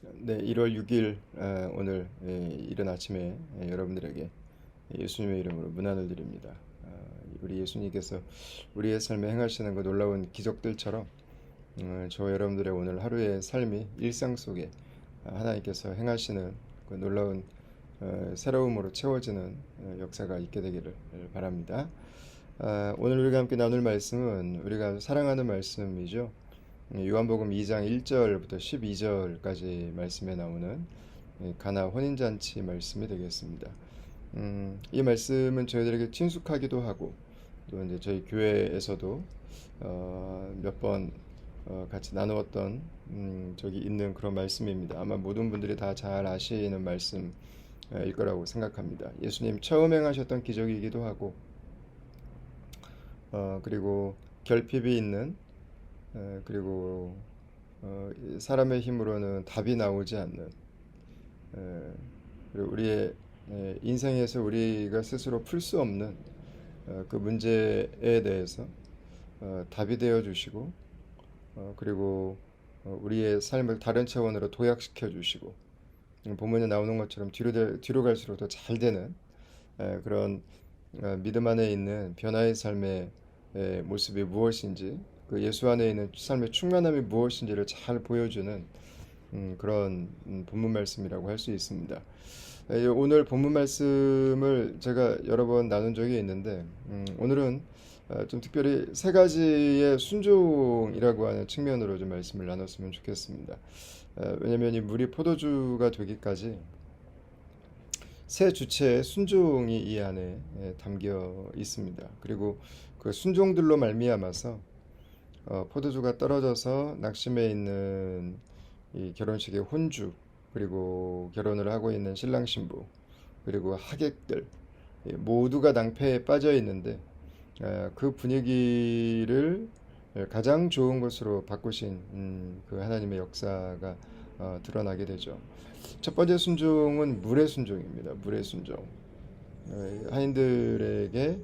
네, 1월 6일 오늘 이른 아침에 여러분들에게 예수님의 이름으로 문안을 드립니다. 우리 예수님께서 우리의 삶에 행하시는 그 놀라운 기적들처럼 저 여러분들의 오늘 하루의 삶이 일상 속에 하나님께서 행하시는 그 놀라운 새로움으로 채워지는 역사가 있게 되기를 바랍니다. 오늘 우리가 함께 나눌 말씀은 우리가 사랑하는 말씀이죠. 요한복음 2장 1절부터 12절까지 말씀에 나오는 가나 혼인잔치 말씀이 되겠습니다. 이 말씀은 저희들에게 친숙하기도 하고 또 이제 저희 교회에서도 몇 번 같이 나누었던 적이 있는 그런 말씀입니다. 아마 모든 분들이 다 잘 아시는 말씀일 거라고 생각합니다. 예수님 처음 행하셨던 기적이기도 하고 그리고 결핍이 있는 그리고 사람의 힘으로는 답이 나오지 않는 그리고 우리의 인생에서 우리가 스스로 풀 수 없는 그 문제에 대해서 답이 되어 주시고 그리고 우리의 삶을 다른 차원으로 도약시켜 주시고 본문에 나오는 것처럼 뒤로 갈수록 더 잘 되는 그런 믿음 안에 있는 변화의 삶의 모습이 무엇인지 그 예수 안에 있는 삶의 충만함이 무엇인지를 잘 보여주는 그런 본문 말씀이라고 할 수 있습니다. 오늘 본문 말씀을 제가 여러 번 나눈 적이 있는데 오늘은 좀 특별히 세 가지의 순종이라고 하는 측면으로 좀 말씀을 나눴으면 좋겠습니다. 왜냐하면 이 물이 포도주가 되기까지 세 주체의 순종이 이 안에 담겨 있습니다. 그리고 그 순종들로 말미암아서 포도주가 떨어져서 낙심해 있는 이 결혼식의 혼주 그리고 결혼을 하고 있는 신랑 신부 그리고 하객들 모두가 낭패에 빠져 있는데 그 분위기를 가장 좋은 것으로 바꾸신 그 하나님의 역사가 드러나게 되죠. 첫 번째 순종은 물의 순종입니다. 물의 순종. 하인들에게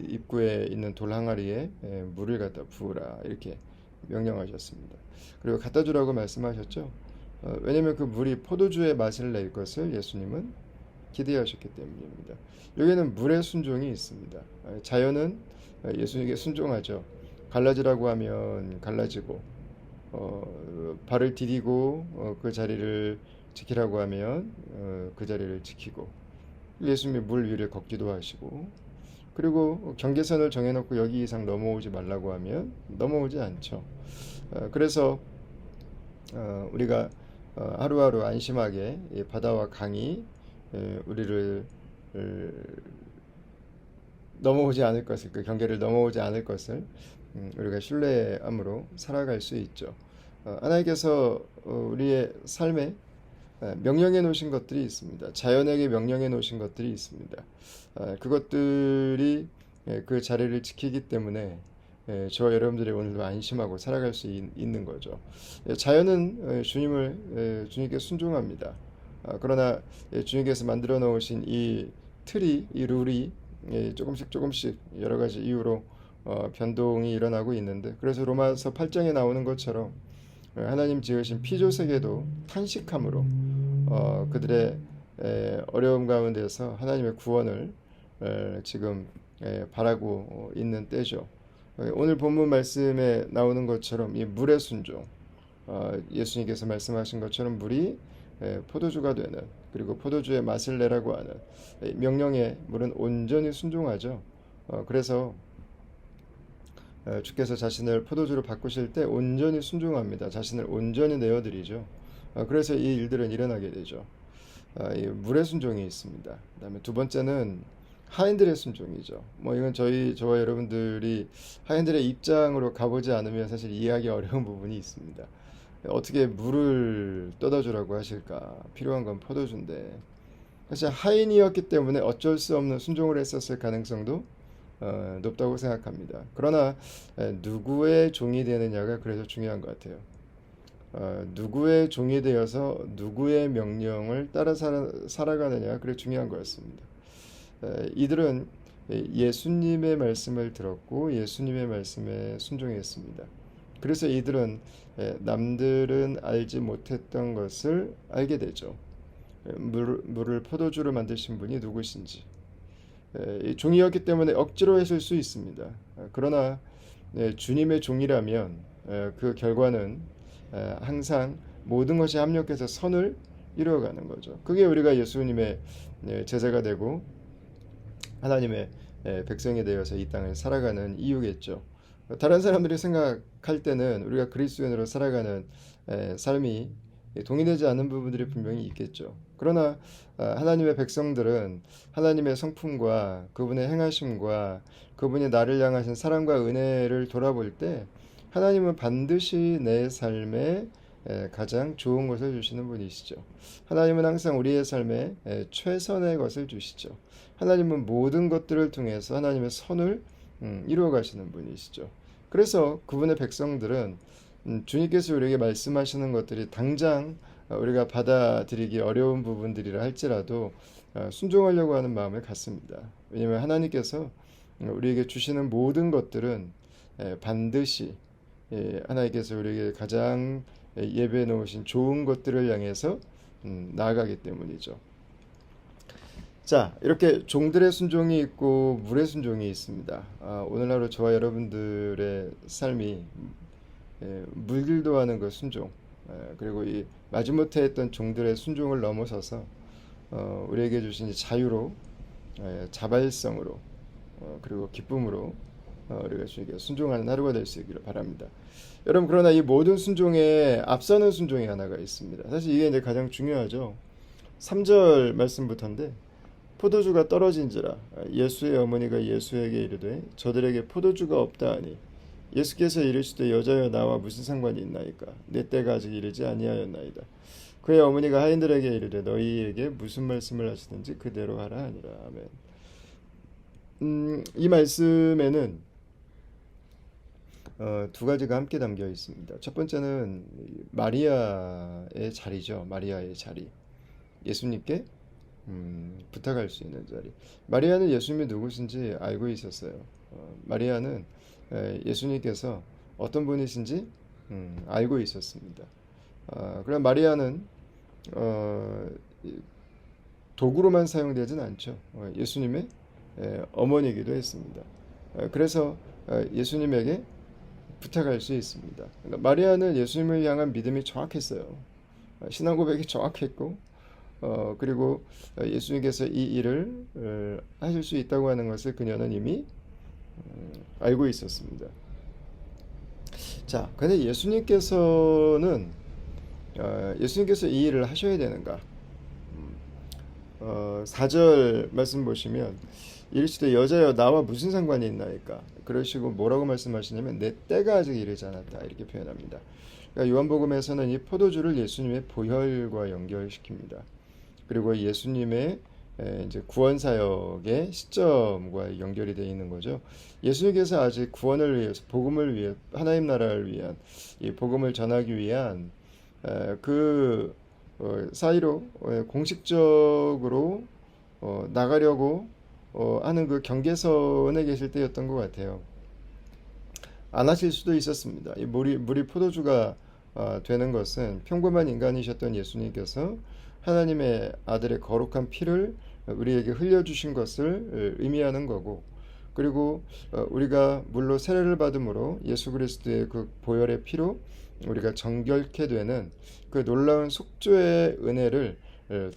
입구에 있는 돌 항아리에 물을 갖다 부으라 이렇게 명령하셨습니다. 그리고 갖다 주라고 말씀하셨죠. 왜냐하면 그 물이 포도주의 맛을 낼 것을 예수님은 기대하셨기 때문입니다. 여기에는 물의 순종이 있습니다. 자연은 예수님께 순종하죠. 갈라지라고 하면 갈라지고 발을 디디고 그 자리를 지키라고 하면 그 자리를 지키고 예수님이 물 위를 걷기도 하시고 그리고 경계선을 정해놓고 여기 이상 넘어오지 말라고 하면 넘어오지 않죠. 그래서 우리가 하루하루 안심하게 바다와 강이 우리를 넘어오지 않을 것을 그 경계를 넘어오지 않을 것을 우리가 신뢰함으로 살아갈 수 있죠. 하나님께서 우리의 삶에 명령해 놓으신 것들이 있습니다. 자연에게 명령해 놓으신 것들이 있습니다. 그것들이 그 자리를 지키기 때문에 저와 여러분들이 오늘도 안심하고 살아갈 수 있는 거죠. 자연은 주님께 순종합니다. 그러나 주님께서 만들어 놓으신 이 틀이, 이 룰이 조금씩 여러 가지 이유로 변동이 일어나고 있는데 그래서 로마서 8장에 나오는 것처럼 하나님 지으신 피조 세계도 탄식함으로 그들의 어려움 가운데서 하나님의 구원을 지금 바라고 있는 때죠. 오늘 본문 말씀에 나오는 것처럼 이 물의 순종, 예수님께서 말씀하신 것처럼 물이 포도주가 되는 그리고 포도주의 맛을 내라고 하는 명령에 물은 온전히 순종하죠. 그래서 주께서 자신을 포도주로 바꾸실 때 온전히 순종합니다. 자신을 온전히 내어드리죠. 그래서 이 일들은 일어나게 되죠. 이 물의 순종이 있습니다. 그다음에 두 번째는 하인들의 순종이죠. 뭐 이건 저와 여러분들이 하인들의 입장으로 가보지 않으면 사실 이해하기 어려운 부분이 있습니다. 어떻게 물을 떠다 주라고 하실까? 필요한 건 포도주인데. 사실 하인이었기 때문에 어쩔 수 없는 순종을 했었을 가능성도 높다고 생각합니다. 그러나 누구의 종이 되느냐가 그래서 중요한 것 같아요. 누구의 종이 되어서 누구의 명령을 따라 살아가느냐 그게 중요한 것 같습니다. 이들은 예수님의 말씀을 들었고 예수님의 말씀에 순종했습니다. 그래서 이들은 남들은 알지 못했던 것을 알게 되죠. 물을 포도주로 만드신 분이 누구신지. 이 종이었기 때문에 억지로 했을 수 있습니다. 그러나 주님의 종이라면 그 결과는 항상 모든 것이 합력해서 선을 이루어가는 거죠. 그게 우리가 예수님의 제자가 되고 하나님의 백성이 되어서 이 땅을 살아가는 이유겠죠. 다른 사람들이 생각할 때는 우리가 그리스도인으로 살아가는 삶이 동의되지 않는 부분들이 분명히 있겠죠. 그러나 하나님의 백성들은 하나님의 성품과 그분의 행하심과 그분이 나를 향하신 사랑과 은혜를 돌아볼 때 하나님은 반드시 내 삶에 가장 좋은 것을 주시는 분이시죠. 하나님은 항상 우리의 삶에 최선의 것을 주시죠. 하나님은 모든 것들을 통해서 하나님의 선을 이루어 가시는 분이시죠. 그래서 그분의 백성들은 주님께서 우리에게 말씀하시는 것들이 당장 우리가 받아들이기 어려운 부분들이라 할지라도 순종하려고 하는 마음을 갖습니다. 왜냐하면 하나님께서 우리에게 주시는 모든 것들은 반드시 하나님께서 우리에게 가장 예배해 놓으신 좋은 것들을 향해서 나아가기 때문이죠. 자, 이렇게 종들의 순종이 있고 물의 순종이 있습니다. 오늘 하루 저와 여러분들의 삶이 물길도 하는 그 순종, 그리고 이 마지못해 했던 종들의 순종을 넘어서서 우리에게 주신 자유로, 자발성으로, 그리고 기쁨으로 우리가 주에게 순종하는 하루가 될 수 있기를 바랍니다. 여러분, 그러나 이 모든 순종에 앞서는 순종이 하나가 있습니다. 사실 이게 이제 가장 중요하죠. 3절 말씀부터인데, 포도주가 떨어진지라 예수의 어머니가 예수에게 이르되 저들에게 포도주가 없다 하니 예수께서 이르시되 여자여 나와 무슨 상관이 있나이까 내 때가 아직 이르지 아니하였나이다. 그의 어머니가 하인들에게 이르되 너희에게 무슨 말씀을 하시든지 그대로 하라 하니라. 아멘. 이 말씀에는 두 가지가 함께 담겨 있습니다. 첫 번째는 마리아의 자리죠. 마리아의 자리. 예수님께 부탁할 수 있는 자리. 마리아는 예수님이 누구신지 알고 있었어요. 마리아는 예수님께서 어떤 분이신지 알고 있었습니다. 그럼 마리아는 도구로만 사용되진 않죠. 예수님의 어머니이기도 했습니다. 그래서 예수님에게 부탁할 수 있습니다. 그러니까 마리아는 예수님을 향한 믿음이 정확했어요. 신앙 고백이 정확했고 그리고 예수님께서 이 일을 하실 수 있다고 하는 것을 그녀는 이미 알고 있었습니다. 자, 근데 예수님께서는 예수님께서 이 일을 하셔야 되는가? 4절 말씀 보시면 이르시되 여자여 나와 무슨 상관이 있나이까? 그러시고 뭐라고 말씀하시냐면 내 때가 아직 이르지 않았다 이렇게 표현합니다. 그러니까 요한복음에서는 이 포도주를 예수님의 보혈과 연결시킵니다. 그리고 예수님의 이제 구원 사역의 시점과 연결이 되어 있는 거죠. 예수님께서 아직 구원을 위해서 복음을 위해 하나님 나라를 위한 이 복음을 전하기 위한 그 사이로 공식적으로 나가려고 하는 그 경계선에 계실 때였던 것 같아요. 안 하실 수도 있었습니다. 이 물이 포도주가 되는 것은 평범한 인간이셨던 예수님께서 하나님의 아들의 거룩한 피를 우리에게 흘려주신 것을 의미하는 거고, 그리고 우리가 물로 세례를 받음으로 예수 그리스도의 그 보혈의 피로 우리가 정결케 되는 그 놀라운 속죄의 은혜를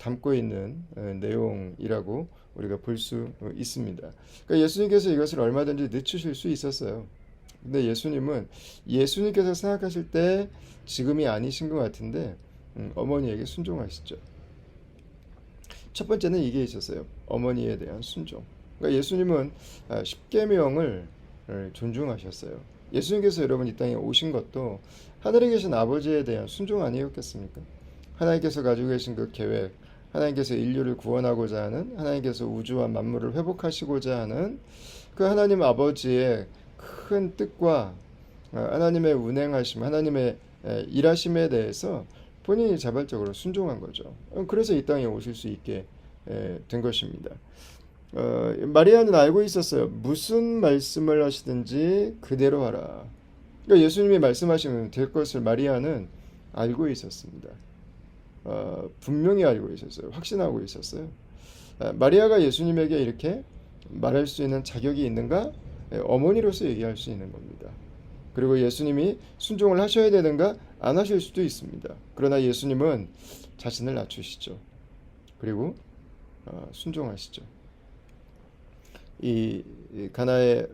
담고 있는 내용이라고 우리가 볼 수 있습니다. 그러니까 예수님께서 이것을 얼마든지 늦추실 수 있었어요. 근데 예수님께서 생각하실 때 지금이 아니신 것 같은데 어머니에게 순종하시죠. 첫 번째는 이게 있었어요. 어머니에 대한 순종. 그러니까 예수님은 십계명을 존중하셨어요. 예수님께서 여러분 이 땅에 오신 것도 하늘에 계신 아버지에 대한 순종 아니었겠습니까? 하나님께서 가지고 계신 그 계획, 하나님께서 인류를 구원하고자 하는, 하나님께서 우주와 만물을 회복하시고자 하는 그 하나님 아버지의 큰 뜻과 하나님의 운행하심, 하나님의 일하심에 대해서 본인이 자발적으로 순종한 거죠. 그래서 이 땅에 오실 수 있게 된 것입니다. 마리아는 알고 있었어요. 무슨 말씀을 하시든지 그대로 하라. 그러니까 예수님이 말씀하시면 될 것을 마리아는 알고 있었습니다. 분명히 알고 있었어요. 확신하고 있었어요. 마리아가 예수님에게 이렇게 말할 수 있는 자격이 있는가? 어머니로서 얘기할 수 있는 겁니다. 그리고 예수님이 순종을 하셔야 되는가? 안 하실 수도 있습니다. 그러나 예수님은 자신을 낮추시죠. 그리고 순종하시죠. 이 가나의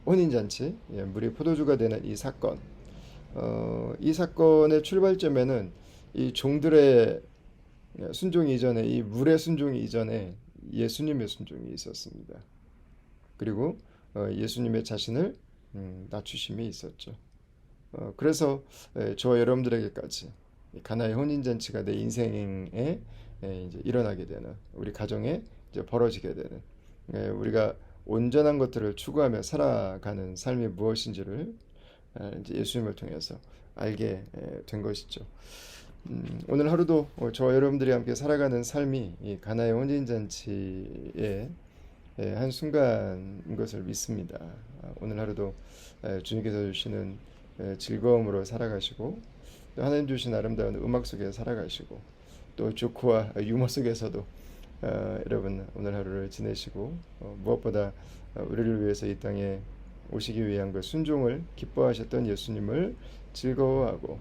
혼인잔치, 물이 포도주가 되는 이 사건, 이 사건의 출발점에는 이 종들의 순종 이전에, 이 물의 순종 이전에 예수님의 순종이 있었습니다. 그리고 예수님의 자신을 낮추심이 있었죠. 그래서 저와 여러분들에게까지 가나의 혼인잔치가 내 인생에 이제 일어나게 되는, 우리 가정에 이제 벌어지게 되는, 우리가 온전한 것들을 추구하며 살아가는 삶이 무엇인지를 이제 예수님을 통해서 알게 된 것이죠. 오늘 하루도 저와 여러분들이 함께 살아가는 삶이 이 가나의 혼인잔치의 한 순간인 것을 믿습니다. 오늘 하루도 주님께서 주시는 즐거움으로 살아가시고, 또 하나님 주신 아름다운 음악 속에 살아가시고, 또 조크와 유머 속에서도 여러분 오늘 하루를 지내시고, 무엇보다 우리를 위해서 이 땅에 오시기 위한 그 순종을 기뻐하셨던 예수님을 즐거워하고,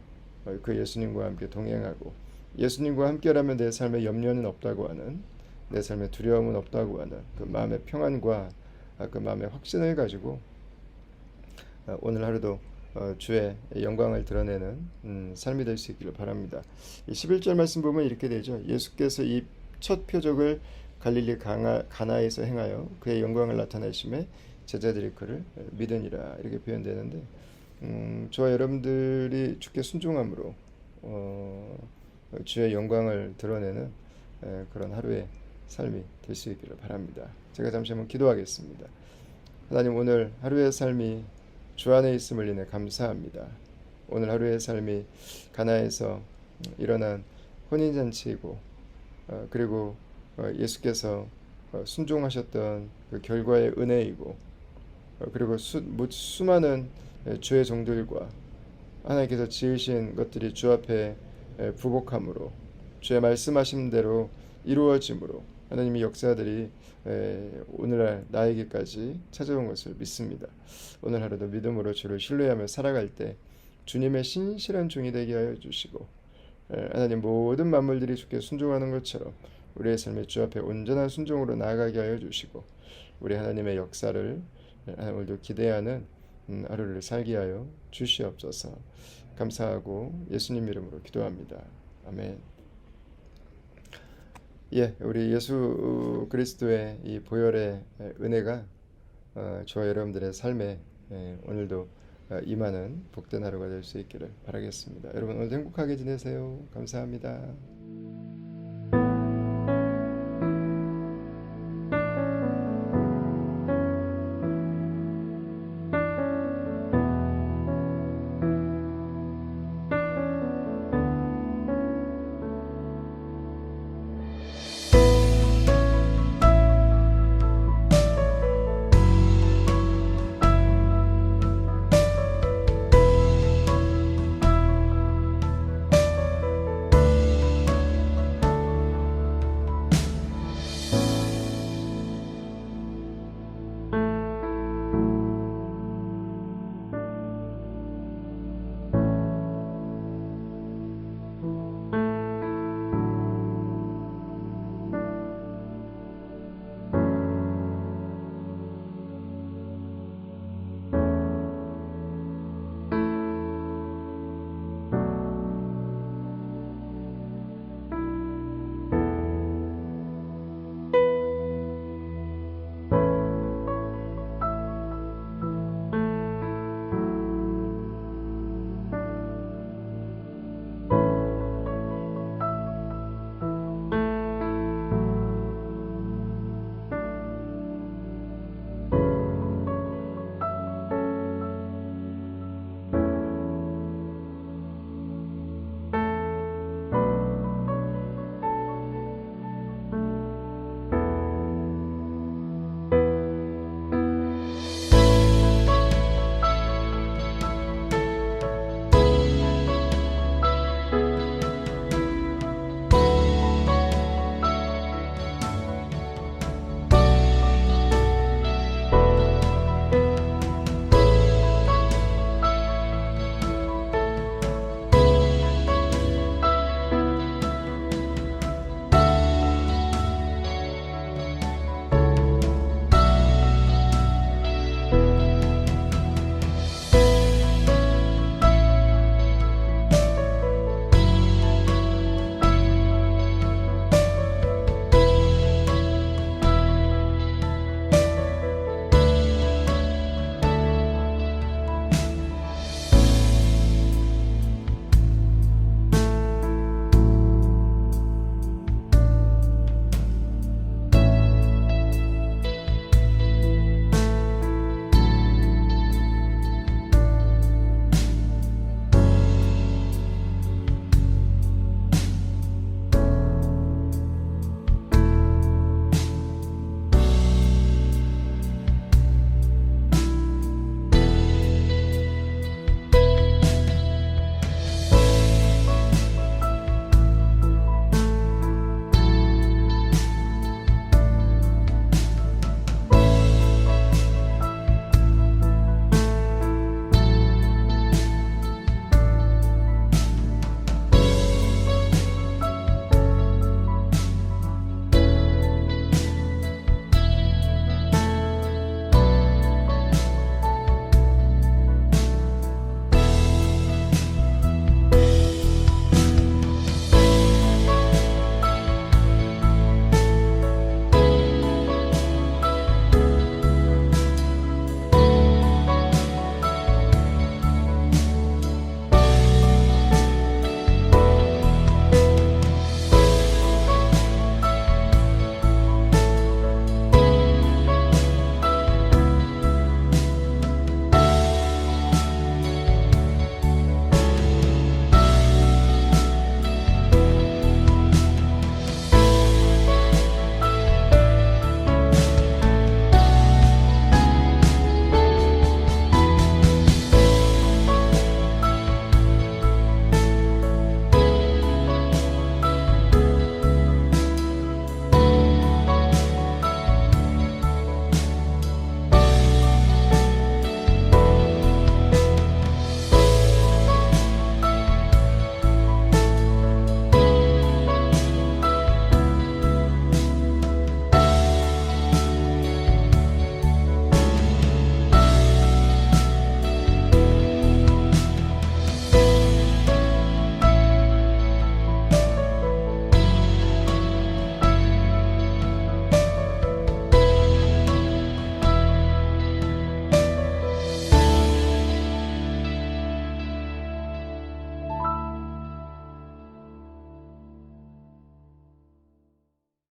그 예수님과 함께 동행하고, 예수님과 함께라면 내 삶에 염려는 없다고 하는, 내 삶에 두려움은 없다고 하는 그 마음의 평안과 그 마음의 확신을 가지고 오늘 하루도 주의 영광을 드러내는 삶이 될 수 있기를 바랍니다. 11절 말씀 보면 이렇게 되죠. 예수께서 이 첫 표적을 갈릴리 가나에서 행하여 그의 영광을 나타내심에 제자들이 그를 믿으니라, 이렇게 표현되는데, 저와 여러분들이 주께 순종함으로 주의 영광을 드러내는 그런 하루의 삶이 될 수 있기를 바랍니다. 제가 잠시 한번 기도하겠습니다. 하나님, 오늘 하루의 삶이 주 안에 있음을 인해 감사합니다. 오늘 하루의 삶이 가나에서 일어난 혼인잔치이고, 그리고 예수께서 순종하셨던 그 결과의 은혜이고, 그리고 수많은 주의 종들과 하나님께서 지으신 것들이 주 앞에 부복함으로, 주의 말씀하신 대로 이루어짐으로 하나님의 역사들이 오늘날 나에게까지 찾아온 것을 믿습니다. 오늘 하루도 믿음으로 주를 신뢰하며 살아갈 때 주님의 신실한 종이 되게 하여 주시고, 하나님 모든 만물들이 주께 순종하는 것처럼 우리의 삶의 주 앞에 온전한 순종으로 나아가게 하여 주시고, 우리 하나님의 역사를 오늘도 기대하는 하루를 살게 하여 주시옵소서. 감사하고 예수님 이름으로 기도합니다. 아멘. 우리 예수 그리스도의 이 보혈의 은혜가 저와 여러분들의 삶에 오늘도 임하는 복된 하루가 될 수 있기를 바라겠습니다. 여러분 오늘도 행복하게 지내세요. 감사합니다.